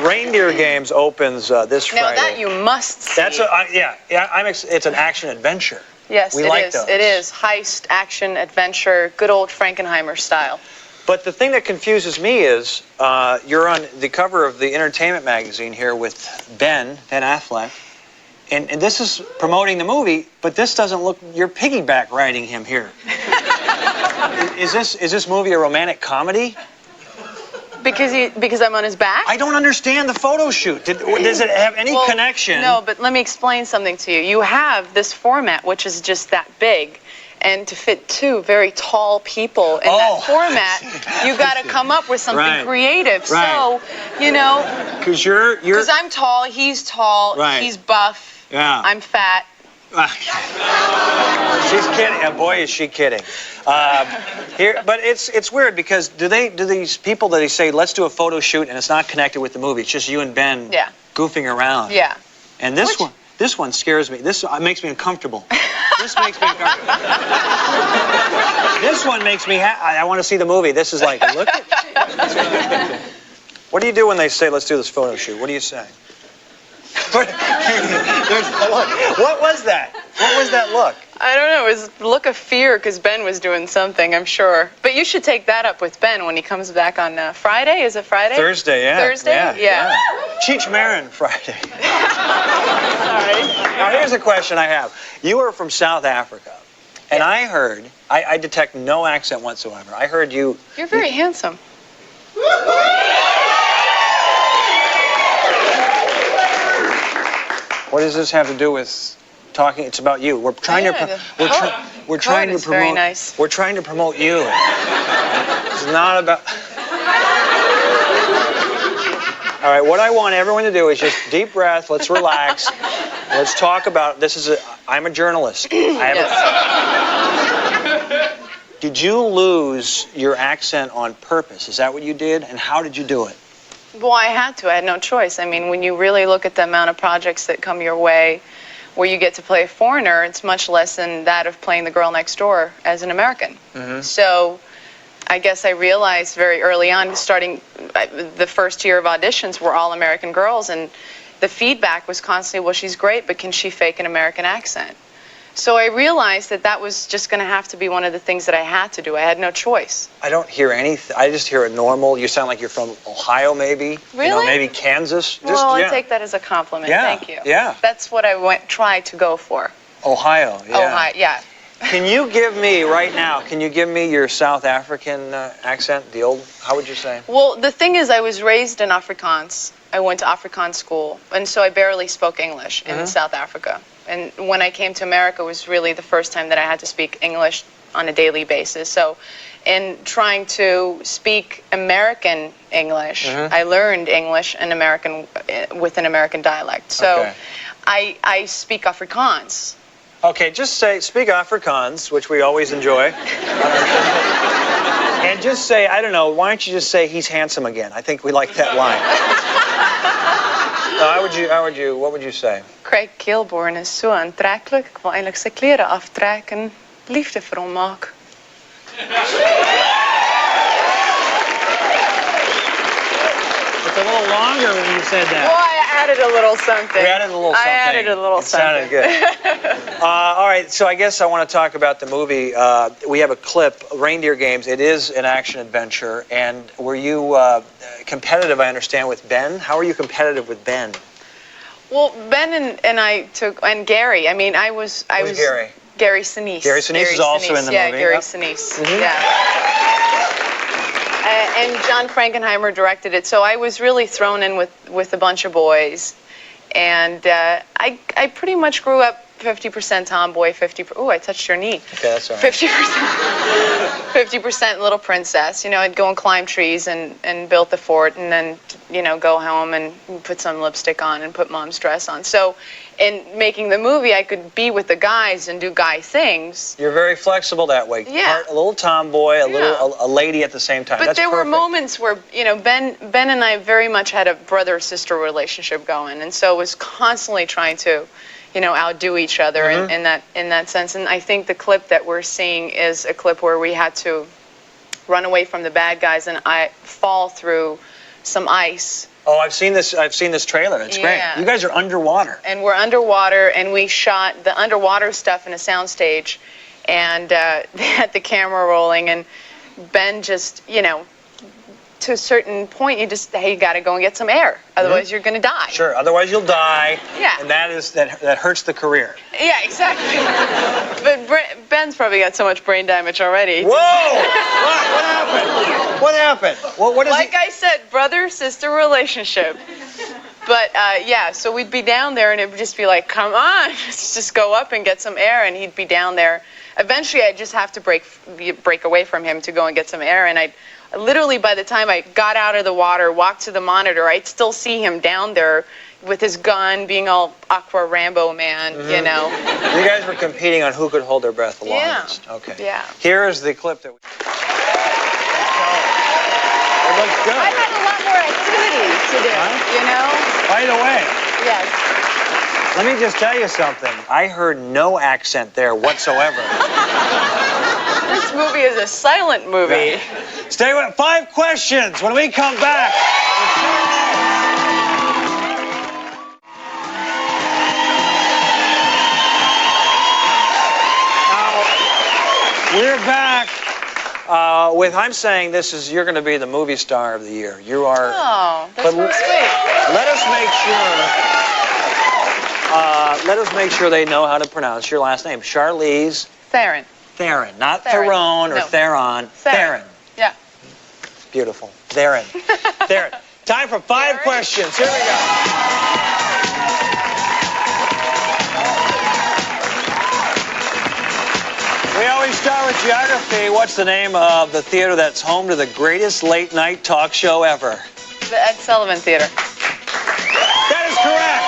Reindeer Games opens this Friday. Now that you must see. That's it's an action adventure. Yes, we like those. It is heist, action, adventure, good old Frankenheimer style. But the thing that confuses me is you're on the cover of the Entertainment magazine here with Ben Affleck, and this is promoting the movie, but this doesn't look. You're piggyback riding him here. Is this movie a romantic comedy? Because I'm on his back? I don't understand the photo shoot. Does it have any connection? No, but let me explain something to you. You have this format, which is just that big. And to fit two very tall people in that format, you got to come up with something creative. So, you know, because I'm tall, he's tall, he's buff, I'm fat. She's kidding. Boy, is she kidding. But it's weird because do these people that they say let's do a photo shoot and it's not connected with the movie? It's just you and Ben goofing around. Yeah. And this one scares me. This makes me uncomfortable. This makes me uncomfortable. This one makes me I want to see the movie. This is like, look at. What do you do when they say let's do this photo shoot? What do you say? What was that? What was that look? I don't know. It was a look of fear because Ben was doing something, I'm sure. But you should take that up with Ben when he comes back on Friday. Is it Friday? Thursday, yeah. Thursday? Yeah. Cheech Marin Friday. Sorry. Now, here's a question I have. You are from South Africa. And I heard, I detect no accent whatsoever. I heard you... You're very handsome. What does this have to do with talking? It's about you. We're trying to promote. Very nice. We're trying to promote you. It's not about. All right. What I want everyone to do is just deep breath. Let's relax. Let's talk about this. I'm a journalist. Did you lose your accent on purpose? Is that what you did? And how did you do it? Well, I had to. I had no choice. I mean, when you really look at the amount of projects that come your way where you get to play a foreigner, it's much less than that of playing the girl next door as an American. So I guess I realized very early on, starting the first year of auditions were all American girls, and the feedback was constantly, well, she's great, but can she fake an American accent? So I realized that was just going to have to be one of the things that I had to do. I had no choice. I don't hear anything. I just hear a normal. You sound like you're from Ohio, maybe. Really? You know, maybe Kansas. Well, I take that as a compliment. Thank you. Yeah. That's what I tried to go for. Ohio. Yeah. Ohio. Yeah. Can you give me right now? Can you give me your South African accent? The old. How would you say? Well, the thing is, I was raised in Afrikaans. I went to Afrikaans school, and so I barely spoke English in South Africa. And when I came to America, it was really the first time that I had to speak English on a daily basis. So in trying to speak American English, I learned English and American with an American dialect. So I speak Afrikaans. Okay, just speak Afrikaans, which we always enjoy. And just say, I don't know, why don't you just say he's handsome again? I think we like that line. What would you say? Craig Kilborn is so aantrekkelijk. Ik wil eigenlijk zijn kleren aftrekken en liefde voor hem maken. It's a little longer when you said that. Well, I added a little something. We added a little something. I added a little something. It sounded good. All right, so I guess I want to talk about the movie. We have a clip, Reindeer Games. It is an action adventure. And were you competitive, I understand, with Ben? How were you competitive with Ben? Well, Ben and Gary. I mean, I was Gary? Gary Sinise. Gary Sinise is also in the movie. Yeah, Gary Sinise. And John Frankenheimer directed it, so I was really thrown in with a bunch of boys, and I pretty much grew up 50% tomboy, 50%. Oh, I touched your knee. Okay, that's all right. 50% little princess. You know, I'd go and climb trees and build the fort, and then go home and put some lipstick on and put mom's dress on. So in making the movie, I could be with the guys and do guy things. You're very flexible that way. Yeah. A little tomboy, a lady at the same time. But That's there perfect. were moments where, Ben and I very much had a brother-sister relationship going, and so was constantly trying to, outdo each other in that sense. And I think the clip that we're seeing is a clip where we had to run away from the bad guys and I fall through some ice Oh, I've seen this trailer. It's great. Yeah. You guys are underwater. And we're underwater, and we shot the underwater stuff in a soundstage, and they had the camera rolling, and Ben just, you know, to a certain point, hey, you got to go and get some air, otherwise you're going to die. Sure, otherwise you'll die. Yeah. And that hurts the career. Yeah, exactly. But Ben's probably got so much brain damage already. Whoa! What happened? What happened? What is like I said, brother-sister relationship. But yeah, so we'd be down there, and it would just be like, come on, let's just go up and get some air, and he'd be down there. Eventually, I'd just have to break away from him to go and get some air, and literally, by the time I got out of the water, walked to the monitor, I'd still see him down there with his gun, being all Aqua Rambo man, you know. You guys were competing on who could hold their breath the longest. Yeah. Okay. Yeah. Here is the clip that we... It looks good. I had a lot more activities to do, you know? By the way. Yes. Let me just tell you something. I heard no accent there whatsoever. This movie is a silent movie. Stay with 5 questions when we come back. Now, we're back with, I'm saying you're going to be the movie star of the year. You are. Oh, that's so sweet. Let us make sure they know how to pronounce your last name. Charlize Theron. Theron, not Theron. Theron or No. Theron. Theron. Yeah. Beautiful. Theron. Theron. Time for 5 questions. Here we go. We always start with geography. What's the name of the theater that's home to the greatest late-night talk show ever? The Ed Sullivan Theater. That is correct.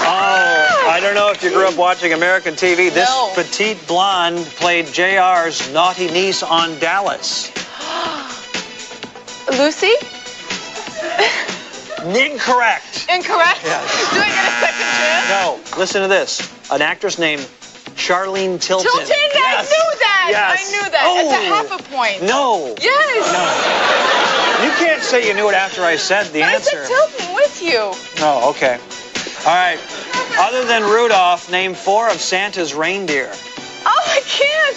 Oh, I don't know if you grew up watching American TV. This petite blonde played JR's naughty niece on Dallas. Lucy? Incorrect. Incorrect? Yes. Do I get a second chance? No. Listen to this. An actress named Charlene Tilton. Tilton? Yes. I knew that. Yes. I knew that. Oh. It's a half a point. No. Yes. No. You can't say you knew it after I said the answer. I said Tilton with you. No, okay. All right. Other than Rudolph, name 4 of Santa's reindeer. Oh, I can't.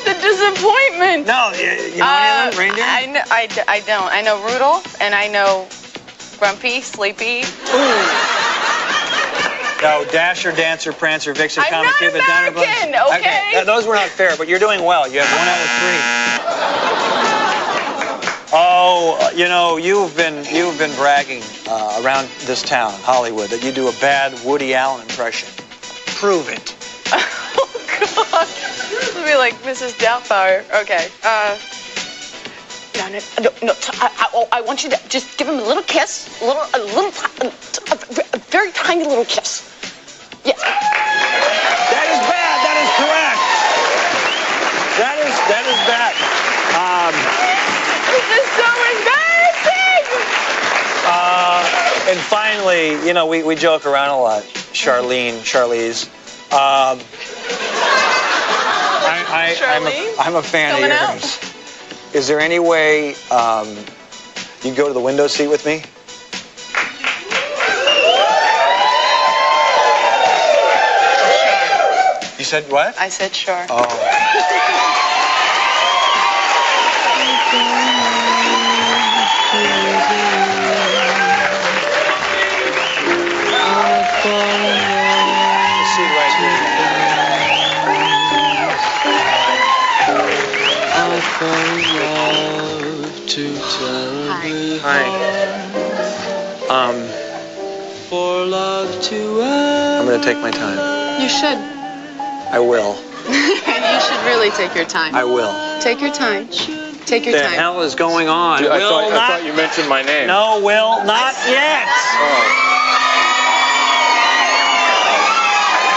The disappointment. No, you know any of them? Reindeer? I don't. I know Rudolph, and I know Grumpy, Sleepy. Ooh. No, Dasher, Dancer, Prancer, Vixen, I'm Comet, not Cupid, American, Donner, okay? Those were not fair, but you're doing well. You have 1 out of 3. Oh, you know, you've been bragging around this town, Hollywood, that you do a bad Woody Allen impression. Prove it. Oh God. It'll be like Mrs. Doubtfire. Okay. No. I want you to just give him a little kiss, a very tiny little kiss. Yes. That is bad. That is correct. That is bad. This is so embarrassing. And finally, you know, we joke around a lot. Charlize. I'm a fan Coming of out. yours. Is there any way you go to the window seat with me? You said what? I said sure. Oh. Hi. For love to I'm gonna take my time. You should. I will. You should really take your time. I will. Take your time. Take your The time. hell is going on? I Will thought you mentioned my name. No, Will, not yet. Oh.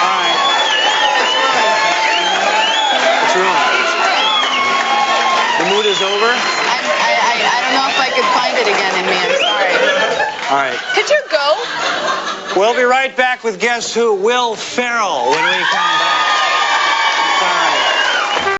All right. What's wrong? The mood is over? I don't know if I could find it again in me. I'm sorry. All right. Could you go? We'll be right back with Guess Who? Will Ferrell when we come back.